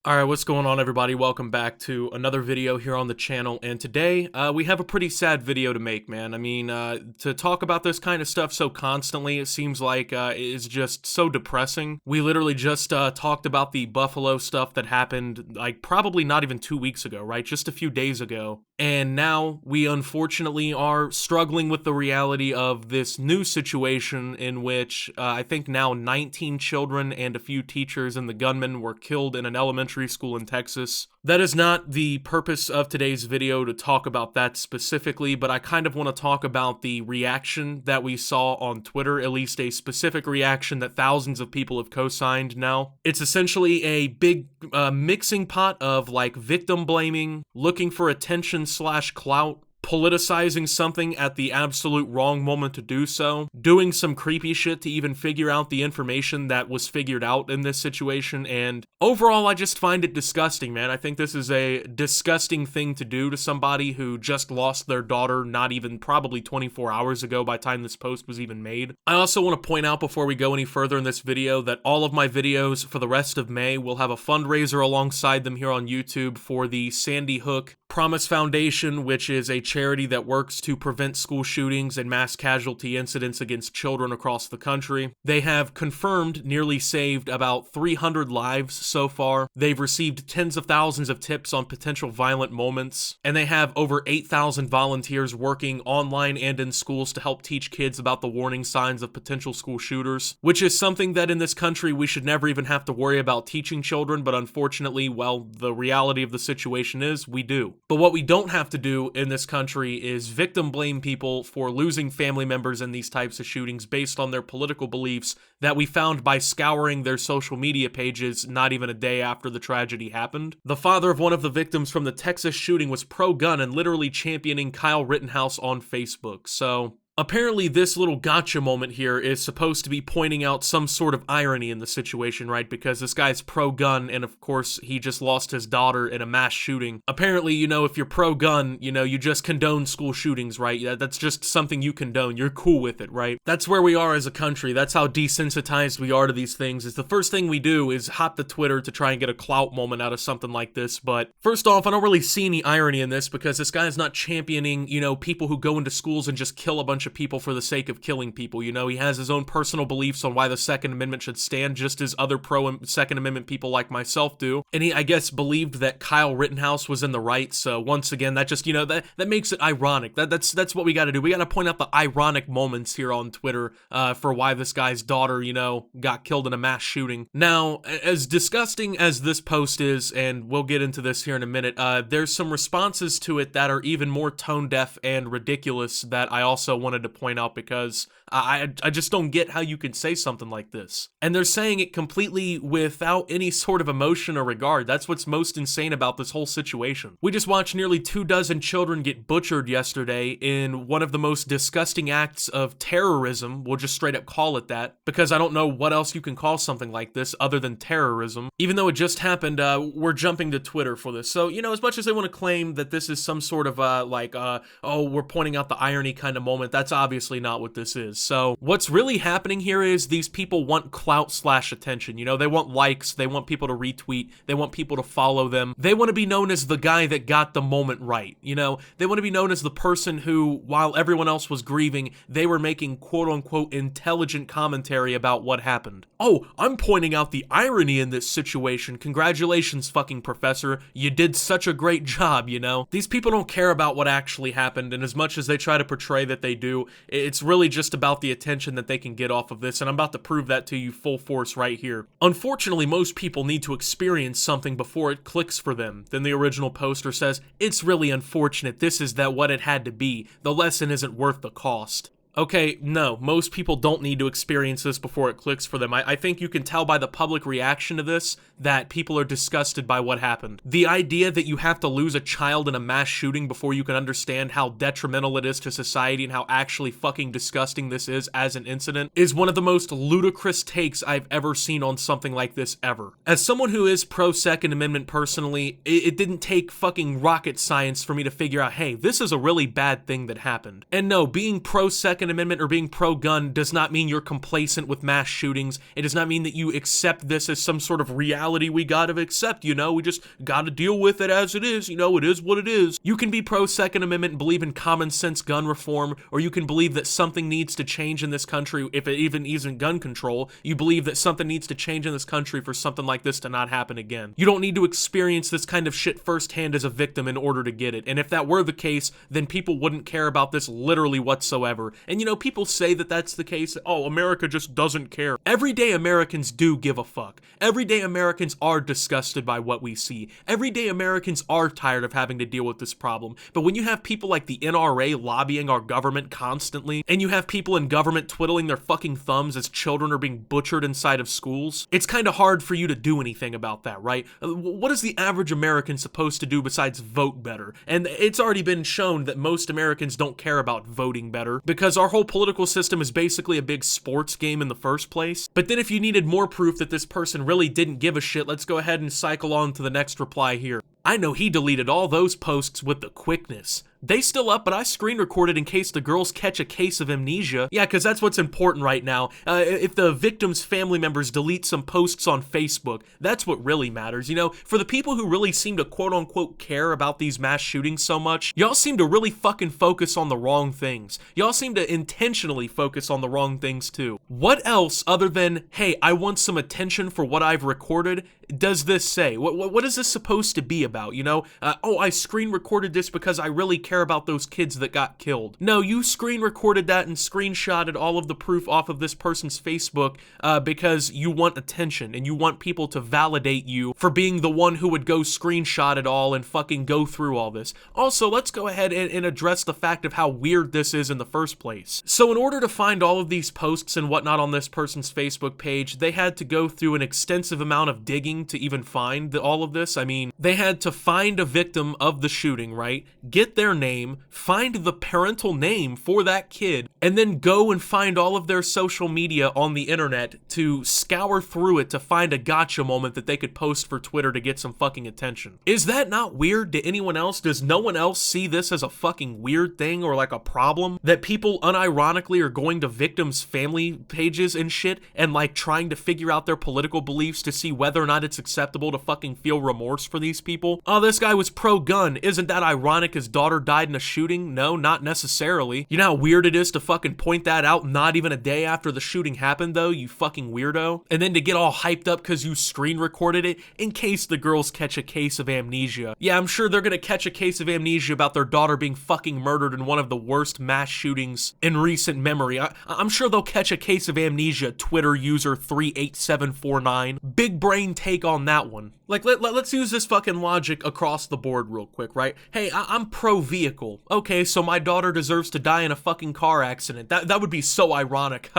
Alright, what's going on everybody? Welcome back to another video here on the channel, and today, we have a pretty sad video to make, man. I mean, to talk about this kind of stuff so constantly, it seems like, is just so depressing. We literally just, talked about the Buffalo stuff that happened, like, probably not even 2 weeks ago, right? Just a few days ago. And now, we unfortunately are struggling with the reality of this new situation in which, I think now 19 children and a few teachers and the gunman were killed in an elementary school in Texas. That is not the purpose of today's video to talk about that specifically, but I kind of want to talk about the reaction that we saw on Twitter, at least a specific reaction that thousands of people have co-signed now. It's essentially a big mixing pot of like victim blaming, looking for attention slash clout, politicizing something at the absolute wrong moment to do so, doing some creepy shit to even figure out the information that was figured out in this situation, and overall I just find it disgusting, man. I think this is a disgusting thing to do to somebody who just lost their daughter not even probably 24 hours ago by the time this post was even made. I also want to point out before we go any further in this video that all of my videos for the rest of May will have a fundraiser alongside them here on YouTube for the Sandy Hook Promise Foundation, which is a charity that works to prevent school shootings and mass casualty incidents against children across the country. They have confirmed nearly saved about 300 lives so far. They've received tens of thousands of tips on potential violent moments, and they have over 8,000 volunteers working online and in schools to help teach kids about the warning signs of potential school shooters, which is something that in this country we should never even have to worry about teaching children, but unfortunately, well, the reality of the situation is we do. But what we don't have to do in this country is victim blame people for losing family members in these types of shootings based on their political beliefs that we found by scouring their social media pages not even a day after the tragedy happened. The father of one of the victims from the Texas shooting was pro-gun and literally championing Kyle Rittenhouse on Facebook, so apparently this little gotcha moment here is supposed to be pointing out some sort of irony in the situation, right? Because this guy's pro-gun, and of course, he just lost his daughter in a mass shooting. Apparently, you know, if you're pro-gun, you know, you just condone school shootings, right? Yeah, that's just something you condone. You're cool with it, right? That's where we are as a country. That's how desensitized we are to these things, is the first thing we do is hop to Twitter to try and get a clout moment out of something like this. But first off, I don't really see any irony in this because this guy's not championing, you know, people who go into schools and just kill a bunch of people for the sake of killing people. You know, he has his own personal beliefs on why the Second Amendment should stand, just as other pro-Second Amendment people like myself do. And he, I guess, believed that Kyle Rittenhouse was in the right, so once again, that just, you know, that makes it ironic. That's what we gotta do. We gotta point out the ironic moments here on Twitter for why this guy's daughter, you know, got killed in a mass shooting. Now, as disgusting as this post is, and we'll get into this here in a minute, there's some responses to it that are even more tone-deaf and ridiculous that I also wanted to point out because I just don't get how you can say something like this. And they're saying it completely without any sort of emotion or regard. That's what's most insane about this whole situation. We just watched nearly 24 children get butchered yesterday in one of the most disgusting acts of terrorism. We'll just straight up call it that, because I don't know what else you can call something like this other than terrorism. Even though it just happened, we're jumping to Twitter for this. So, you know, as much as they want to claim that this is some sort of, oh, we're pointing out the irony kind of moment, that's obviously not what this is. So what's really happening here is these people want clout slash attention. You know, they want likes, they want people to retweet, they want people to follow them. They want to be known as the guy that got the moment right. You know, they want to be known as the person who, while everyone else was grieving, they were making quote unquote intelligent commentary about what happened. Oh, I'm pointing out the irony in this situation. Congratulations, fucking professor. You did such a great job, you know? These people don't care about what actually happened, and as much as they try to portray that they do, it's really just about the attention that they can get off of this, and I'm about to prove that to you full force right here. Unfortunately, most people need to experience something before it clicks for them. Then the original poster says, it's really unfortunate, this is what it had to be. The lesson isn't worth the cost. Okay, no, most people don't need to experience this before it clicks for them. I think you can tell by the public reaction to this that people are disgusted by what happened. The idea that you have to lose a child in a mass shooting before you can understand how detrimental it is to society and how actually fucking disgusting this is as an incident is one of the most ludicrous takes I've ever seen on something like this ever. As someone who is pro-Second Amendment personally, it didn't take fucking rocket science for me to figure out, hey, this is a really bad thing that happened. And no, being pro-Second pro-Second Amendment or being pro-gun does not mean you're complacent with mass shootings. It does not mean that you accept this as some sort of reality we gotta accept, you know? We just gotta deal with it as it is, you know? It is what it is. You can be pro-Second Amendment and believe in common sense gun reform, or you can believe that something needs to change in this country if it even isn't gun control. You believe that something needs to change in this country for something like this to not happen again. You don't need to experience this kind of shit firsthand as a victim in order to get it. And if that were the case, then people wouldn't care about this literally whatsoever. And you know, people say that that's the case. Oh, America just doesn't care. Everyday Americans do give a fuck. Everyday Americans are disgusted by what we see. Everyday Americans are tired of having to deal with this problem. But when you have people like the NRA lobbying our government constantly, and you have people in government twiddling their fucking thumbs as children are being butchered inside of schools, it's kind of hard for you to do anything about that, right? What is the average American supposed to do besides vote better? And it's already been shown that most Americans don't care about voting better because our whole political system is basically a big sports game in the first place. But then if you needed more proof that this person really didn't give a shit, let's go ahead and cycle on to the next reply here. I know he deleted all those posts with the quickness. They still up, but I screen recorded in case the girls catch a case of amnesia. Yeah, because that's what's important right now. If the victim's family members delete some posts on Facebook, that's what really matters. You know, for the people who really seem to quote-unquote care about these mass shootings so much, y'all seem to really fucking focus on the wrong things. Y'all seem to intentionally focus on the wrong things too. What else other than, hey, I want some attention for what I've recorded, does this say? What is this supposed to be about, you know? Oh, I screen recorded this because I really care about those kids that got killed. No, you screen recorded that and screenshotted all of the proof off of this person's Facebook because you want attention and you want people to validate you for being the one who would go screenshot it all and fucking go through all this. Also, let's go ahead and address the fact of how weird this is in the first place. So in order to find all of these posts and whatnot on this person's Facebook page, they had to go through an extensive amount of digging to even find all of this. I mean, they had to find a victim of the shooting, right? Get their name, find the parental name for that kid, and then go and find all of their social media on the internet to scour through it to find a gotcha moment that they could post for Twitter to get some fucking attention. Is that not weird to anyone else? Does no one else see this as a fucking weird thing or like a problem? That people unironically are going to victims' family pages and shit and like trying to figure out their political beliefs to see whether or not it's acceptable to fucking feel remorse for these people? Oh, this guy was pro-gun. Isn't that ironic his daughter died in a shooting? No, not necessarily. You know how weird it is to fucking point that out not even a day after the shooting happened though, you fucking weirdo? And then to get all hyped up because you screen recorded it in case the girls catch a case of amnesia. Yeah, I'm sure they're gonna catch a case of amnesia about their daughter being fucking murdered in one of the worst mass shootings in recent memory. I'm sure they'll catch a case of amnesia, Twitter user 38749. Big brain take on that one. Like, let's use this fucking logic across the board real quick, right? Hey, I'm pro-vehicle. Okay, so my daughter deserves to die in a fucking car accident. That would be so ironic.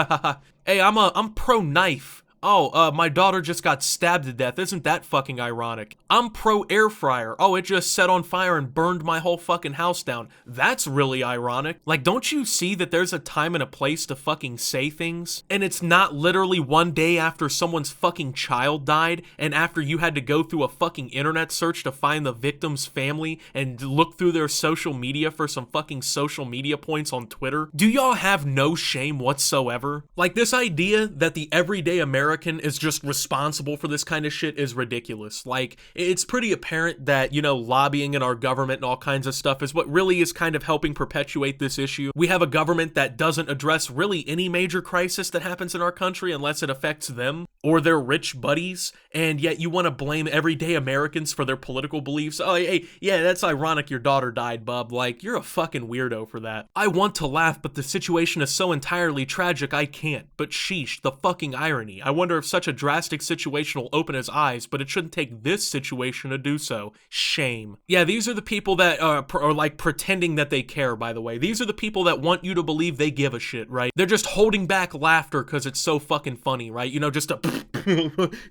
Hey, I'm pro-knife. Oh, my daughter just got stabbed to death. Isn't that fucking ironic? I'm pro-air fryer. Oh, it just set on fire and burned my whole fucking house down. That's really ironic. Like, don't you see that there's a time and a place to fucking say things? And it's not literally one day after someone's fucking child died and after you had to go through a fucking internet search to find the victim's family and look through their social media for some fucking social media points on Twitter. Do y'all have no shame whatsoever? Like, this idea that the everyday American is just responsible for this kind of shit is ridiculous. Like, it's pretty apparent that, you know, lobbying in our government and all kinds of stuff is what really is kind of helping perpetuate this issue. We have a government that doesn't address really any major crisis that happens in our country unless it affects them or their rich buddies, and yet you want to blame everyday Americans for their political beliefs. Oh, hey, yeah, that's ironic your daughter died, bub. Like, you're a fucking weirdo for that. I want to laugh, but the situation is so entirely tragic I can't. But sheesh, the fucking irony. I wonder if such a drastic situation will open his eyes, but it shouldn't take this situation to do so. Shame. Yeah, these are the people that are like pretending that they care, by the way. These are the people that want you to believe they give a shit, right? They're just holding back laughter because it's so fucking funny, right? You know, just a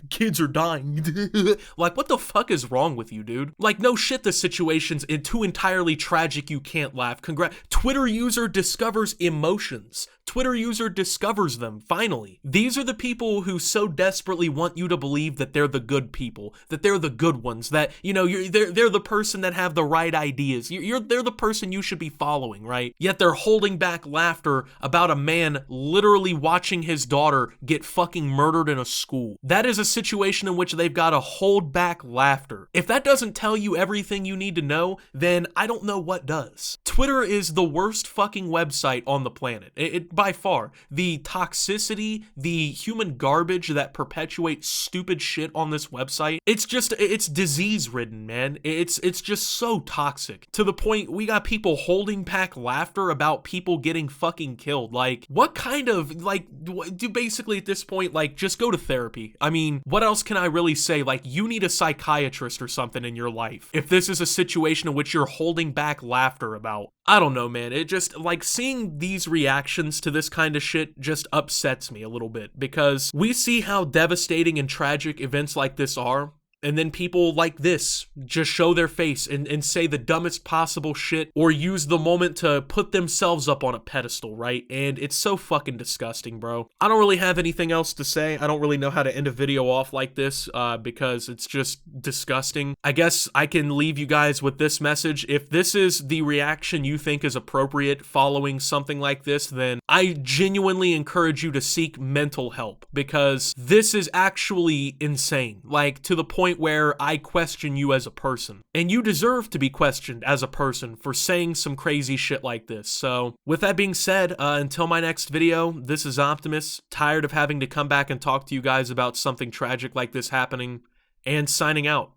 Kids are dying. Like, what the fuck is wrong with you, dude? Like, no shit, the situation's too entirely tragic you can't laugh. Twitter user discovers emotions. Twitter user discovers them, finally. These are the people who so desperately want you to believe that they're the good people, that they're the good ones, that, you know, they're the person that have the right ideas. They're the person you should be following, right? Yet they're holding back laughter about a man literally watching his daughter get fucking murdered in a school. That is a situation in which they've got to hold back laughter. If that doesn't tell you everything you need to know, then I don't know what does. Twitter is the worst fucking website on the planet. It by far. The toxicity, the human garbage that perpetuates stupid shit on this website, it's disease-ridden, man. It's just so toxic. To the point we got people holding back laughter about people getting fucking killed. Like, what kind of, like, do basically at this point, like, just go to therapy. I mean, what else can I really say? Like, you need a psychiatrist or something in your life if this is a situation in which you're holding back laughter about. I don't know, man. It just, like, seeing these reactions to this kind of shit just upsets me a little bit, because we see how devastating and tragic events like this are, and then people like this just show their face and say the dumbest possible shit, or use the moment to put themselves up on a pedestal, right? And it's so fucking disgusting, bro. I don't really have anything else to say. I don't really know how to end a video off like this, because it's just disgusting. I guess I can leave you guys with this message. If this is the reaction you think is appropriate following something like this, then I genuinely encourage you to seek mental help, because this is actually insane. Like, to the point where I question you as a person. And you deserve to be questioned as a person for saying some crazy shit like this. So, with that being said, until my next video, this is Optimus, tired of having to come back and talk to you guys about something tragic like this happening, and signing out.